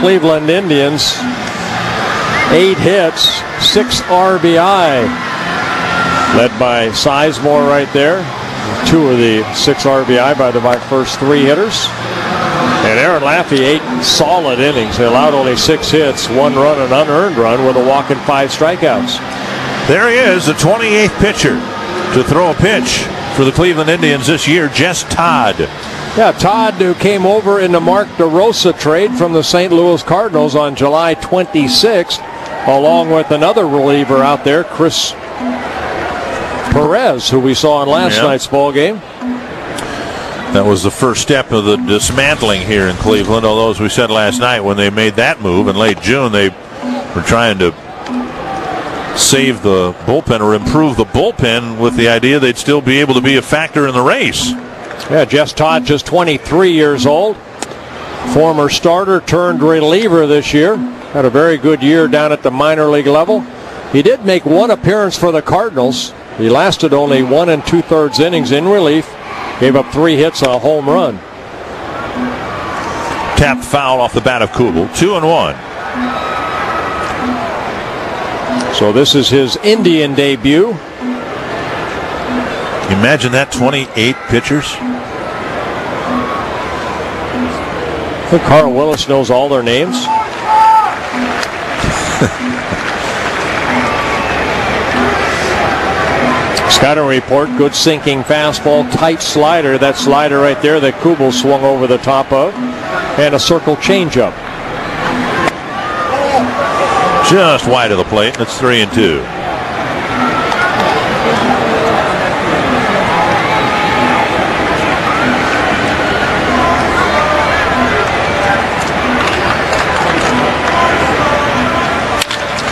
Cleveland Indians, 8 hits, 6 RBI. Led by Sizemore right there. 2 of the 6 RBI by the first 3 hitters. And Aaron Laffey, 8 solid innings. They allowed only 6 hits, 1 run, an unearned run with a walk and 5 strikeouts. There he is, the 28th pitcher to throw a pitch for the Cleveland Indians this year, Jess Todd. Yeah, Todd, who came over in the Mark DeRosa trade from the St. Louis Cardinals on July 26th, along with another reliever out there, Chris Perez, who we saw in last night's ball game. That was the first step of the dismantling here in Cleveland, although, as we said last night, when they made that move in late June, they were trying to save the bullpen or improve the bullpen with the idea they'd still be able to be a factor in the race. Yeah, Jess Todd, just 23 years old. Former starter turned reliever this year. Had a very good year down at the minor league level. He did make 1 appearance for the Cardinals. He lasted only 1 2/3 innings in relief. Gave up 3 hits and a home run. Tapped foul off the bat of Kubel. 2-1. So this is his Indian debut. Imagine that, 28 pitchers. I think Carl Willis knows all their names. Scouting report, good sinking fastball, tight slider. That slider right there that Kubel swung over the top of. And a circle changeup. Just wide of the plate, and it's 3-2.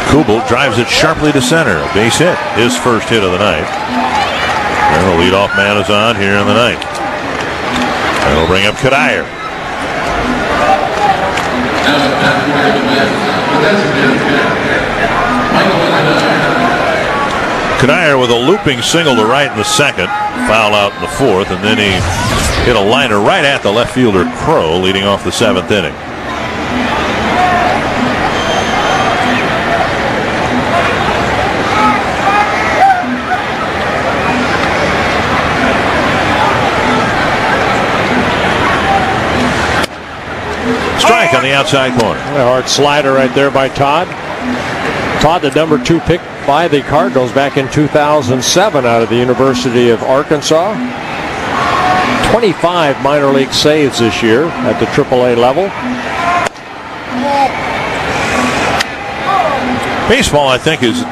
Kubel drives it sharply to center. A base hit. His first hit of the night. And the leadoff man is on here in the ninth. That'll bring up Kadire. Kadire with a looping single to right in the second. Foul out in the fourth. And then he hit a liner right at the left fielder Crow, leading off the 7th inning. Strike on the outside corner. A hard slider right there by Todd. Todd, the number 2 pick by the Cardinals back in 2007 out of the University of Arkansas. 25 minor league saves this year at the AAA level. Baseball, I think, is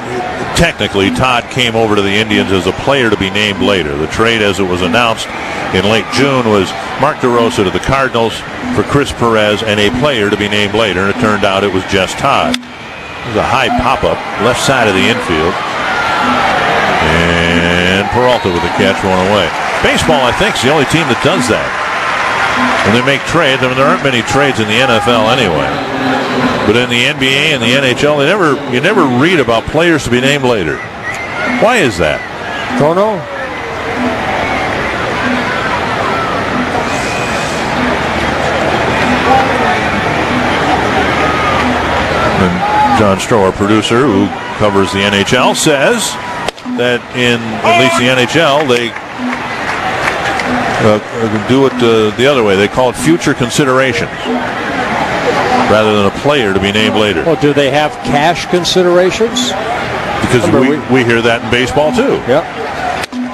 technically Todd came over to the Indians as a player to be named later. The trade, as it was announced in late June, was Mark DeRosa to the Cardinals for Chris Perez and a player to be named later, and it turned out it was Jess Todd. It was a high pop-up, left side of the infield. And Peralta with the catch, 1 away. Baseball, I think, is the only team that does that. When they make trades, I mean, there aren't many trades in the NFL anyway. But in the NBA and the NHL, you never read about players to be named later. Why is that? Don't know. And John Stroh, our producer who covers the NHL, says that in at least the NHL, they do it the other way. They call it future considerations rather than a player to be named later. Well, do they have cash considerations? Because we hear that in baseball too. Yep.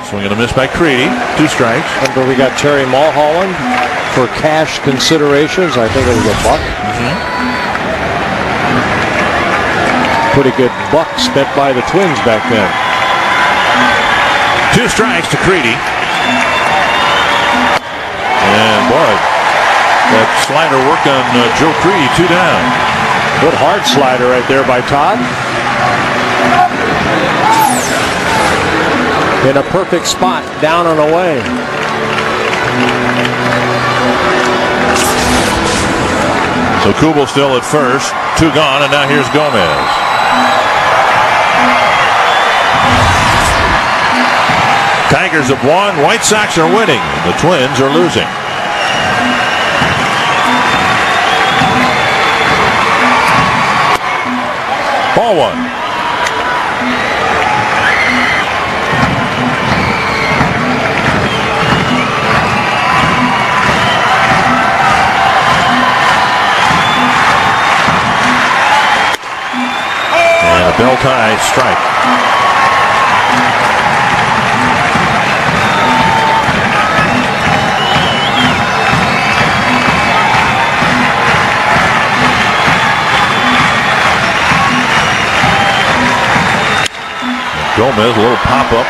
Swing and a miss by Creedy. 2 strikes. Remember, we got Terry Mulholland for cash considerations. I think it was a buck. Pretty good buck spent by the Twins back then. 2 strikes to Creedy. And boy, that slider worked on Joe Creedy. 2 down. Good hard slider right there by Todd. In a perfect spot, down and away. So Kubel still at first. 2 gone, and now here's Gomez. Tigers have won. White Sox are winning. The Twins are losing. Ball one. And a bell tie strike. Gomez, a little pop-up.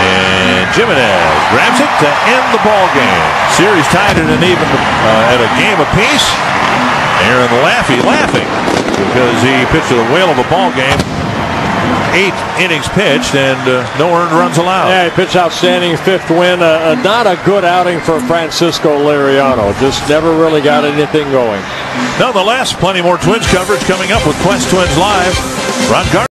And Jimenez grabs it to end the ball game. Series tied at an even at a game apiece. Aaron laughing because he pitched a whale of a ball game. 8 innings pitched and no earned runs allowed. Yeah, he pitched outstanding 5th win. Not a good outing for Francisco Liriano. Just never really got anything going. Nonetheless, plenty more Twins coverage coming up with Quest Twins Live. Ron Gardner.